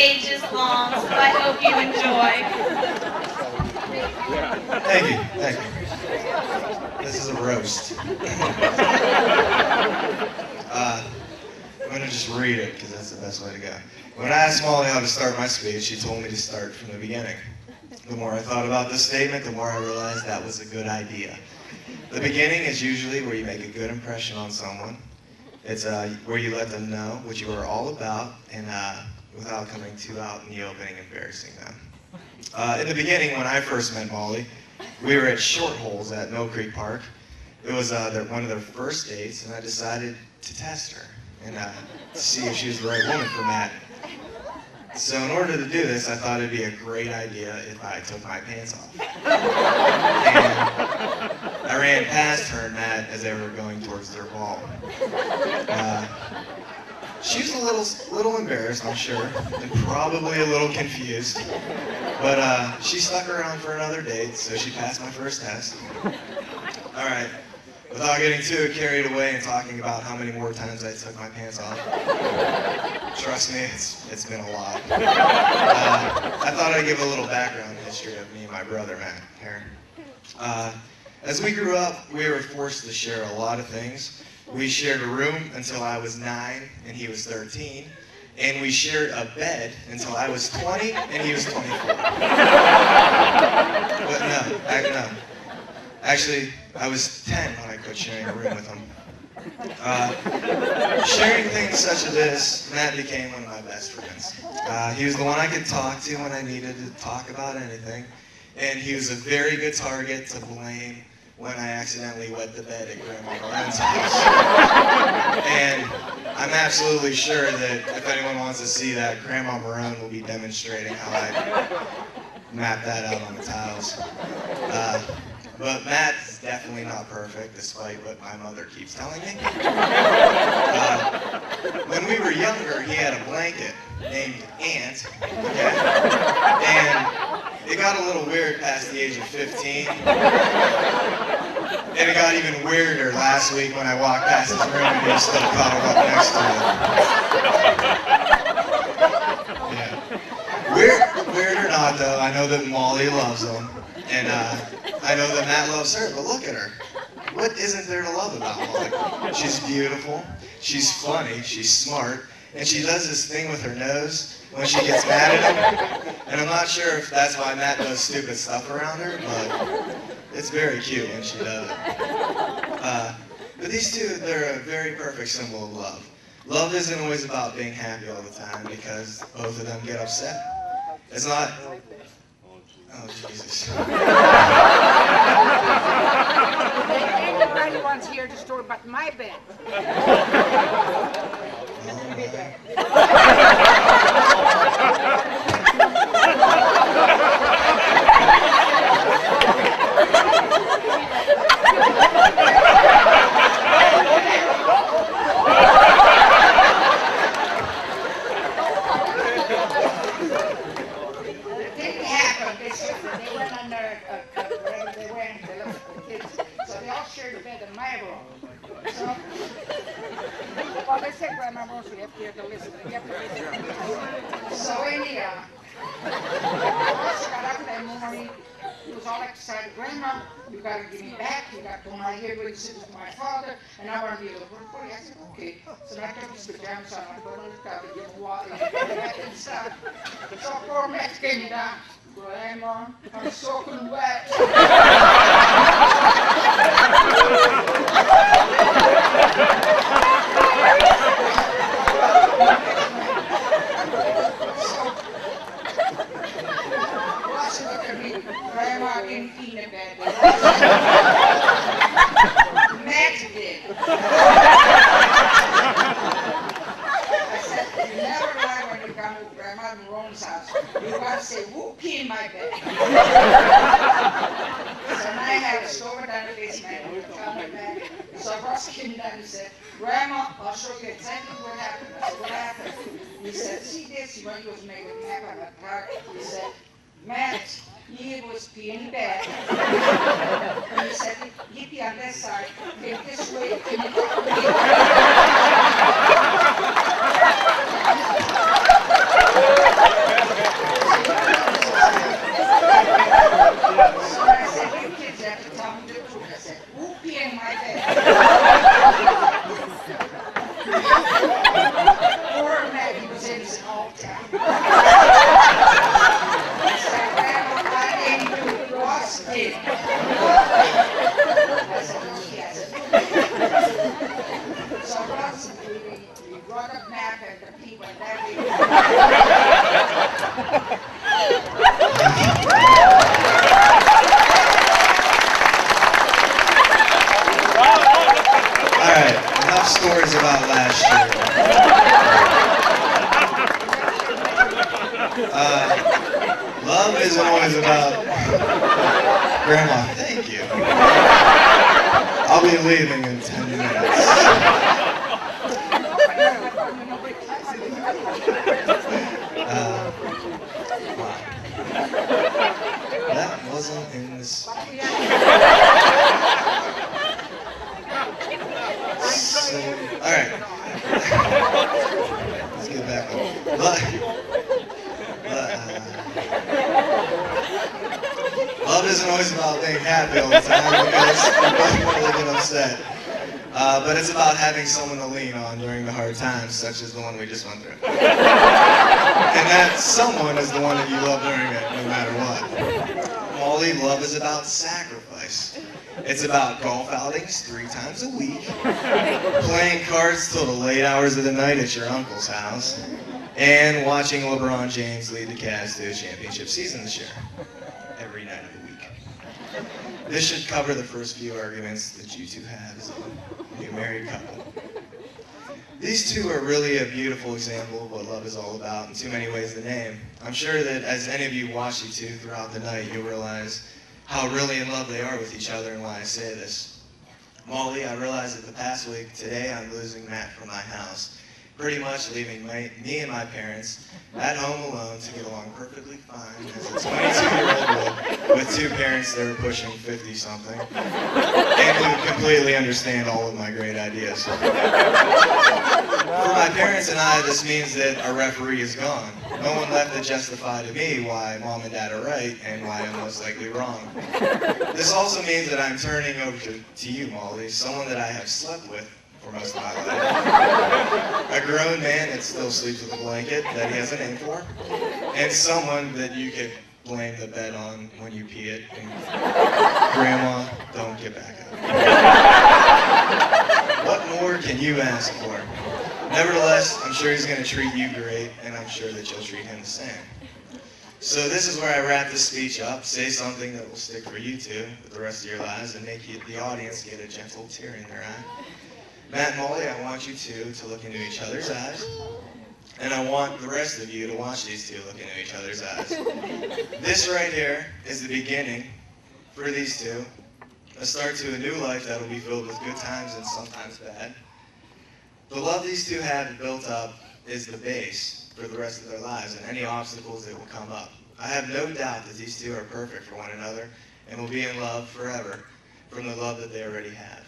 pages long, so I hope you enjoy. Thank you, thank you. This is a roast. I'm going to just read it because that's the best way to go. When I asked Molly how to start my speech, she told me to start from the beginning. The more I thought about this statement, the more I realized that was a good idea. The beginning is usually where you make a good impression on someone. It's where you let them know what you are all about and without coming too out in the open and embarrassing them. In the beginning, when I first met Molly, we were at Short Holes at Mill Creek Park. It was one of their first dates, and I decided to test her and to see if she was the right woman for Matt. So in order to do this, I thought it'd be a great idea if I took my pants off. And I ran past her and Matt as they were going towards their ball. She was a little embarrassed, I'm sure, and probably a little confused. But she stuck around for another date, so she passed my first test. All right, without getting too carried away and talking about how many more times I took my pants off, trust me, it's been a lot. I thought I'd give a little background history of me and my brother, Matt, here. As we grew up, we were forced to share a lot of things. We shared a room until I was 9 and he was 13. And we shared a bed until I was 20 and he was 24. But no. Actually, I was 10 when I quit sharing a room with him. Sharing things such as this, Matt became one of my best friends. He was the one I could talk to when I needed to talk about anything. And he was a very good target to blame when I accidentally wet the bed at Grandma Maroon's house. And I'm absolutely sure that if anyone wants to see that, Grandma Maroon will be demonstrating how I map that out on the tiles. But Matt's definitely not perfect, despite what my mother keeps telling me. When we were younger, he had a blanket named Aunt, okay? And it got a little weird past the age of 15. And it got even weirder last week when I walked past his room and he was still cuddled up next to it. Yeah. Weird or not, though, I know that Molly loves him. And I know that Matt loves her, but look at her. What isn't there to love about Molly? She's beautiful, she's funny, she's smart, and she does this thing with her nose when she gets mad at him. And I'm not sure if that's why Matt does stupid stuff around her, but it's very cute when she does it. But these two, they're a very perfect symbol of love. Love isn't always about being happy all the time because both of them get upset. It's not... Oh, Jesus. Anybody wants to hear the story about my bed? So anyhow, Ross got up that morning, he was all excited, Grandma, you gotta give me back, you got to my head where you sit with my father, and I want to be able to work for you. I said, okay. So I took his pajamas on, I put on his cover, give him water, and stuff. So poor Max came down, Grandma, I'm soaking wet. Grandma didn't eat in bed. Max did. I said, you never lie when you come to Grandma Maroon's house. You gotta say, who peed in my bed? So I had a store down the basement and we were coming back. So Ross came down and said, Grandma, I'll show you exactly what happened. I said, what happened? He said, see this? He went to make a map on the car. He said, Max, he was peeing in bed. And he said, he pee on this side, take this way, and you go to me. you brought up nap and the people and that All right, enough stories about last year. Love isn't always about Grandma. Thank you. I'll be leaving in 10 minutes. Wow. That wasn't in the speech. So, all right. Let's get back on. Love isn't always about being happy all the time because we both want to get upset. But it's about having someone to lean on during the hard times, such as the one we just went through. And that someone is the one that you love during it, no matter what. Molly, love is about sacrifice. It's about golf outings 3 times a week, playing cards till the late hours of the night at your uncle's house, and watching LeBron James lead the Cavs to a championship season this year, every night of the week. This should cover the first few arguments that you two have as a new married couple. These two are really a beautiful example of what love is all about in too many ways to name. I'm sure that as any of you watch you two throughout the night, you'll realize how really in love they are with each other and why I say this. Molly, I realized that the past week, today I'm losing Matt from my house, pretty much leaving me and my parents at home alone to get along perfectly fine as a 22-year-old would with 2 parents that are pushing 50-something and who completely understand all of my great ideas. For my parents and I, this means that our referee is gone. No one left to justify to me why mom and dad are right and why I'm most likely wrong. This also means that I'm turning over to you, Molly, someone that I have slept with for most of my life. A grown man that still sleeps with a blanket that he has a name for, and someone that you could blame the bed on when you pee it, and Grandma, don't get back up. What more can you ask for? Nevertheless, I'm sure he's going to treat you great, and I'm sure that you'll treat him the same. So this is where I wrap this speech up, say something that will stick for you two for the rest of your lives and make the audience get a gentle tear in their eye. Matt and Molly, I want you two to look into each other's eyes, and I want the rest of you to watch these two look into each other's eyes. This right here is the beginning for these two, a start to a new life that will be filled with good times and sometimes bad. The love these two have built up is the base for the rest of their lives and any obstacles that will come up. I have no doubt that these two are perfect for one another and will be in love forever from the love that they already have.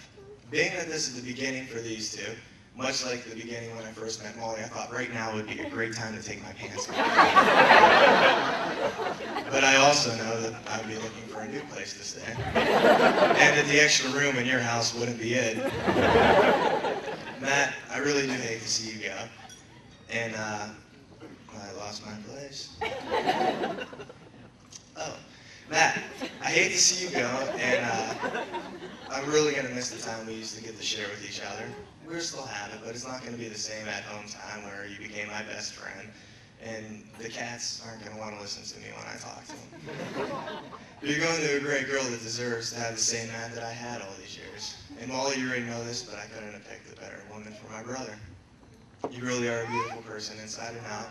Being that this is the beginning for these two, much like the beginning when I first met Molly, I thought right now would be a great time to take my pants off. But I also know that I would be looking for a new place to stay. And that the extra room in your house wouldn't be it. Matt, I really do hate to see you go. And I lost my place. Oh, Matt, I hate to see you go, and I'm really going to miss the time we used to get to share with each other. We'll still have it, but it's not going to be the same at home time where you became my best friend, and the cats aren't going to want to listen to me when I talk to them. You're going to a great girl that deserves to have the same man that I had all these years. And Molly, you already know this, but I couldn't have picked a better woman for my brother. You really are a beautiful person inside and out,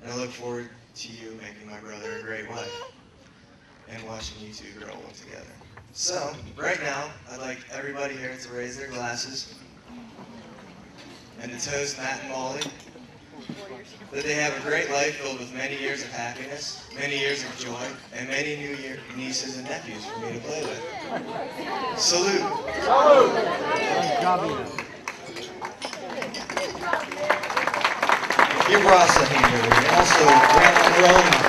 and I look forward to you making my brother a great wife and watching you two grow old together. So, right now, I'd like everybody here to raise their glasses and to toast Matt and Molly that they have a great life filled with many years of happiness, many years of joy, and many new nieces and nephews for me to play with. Salute! Salute! Give Ross a hand over here. Also, Grandma Rowan.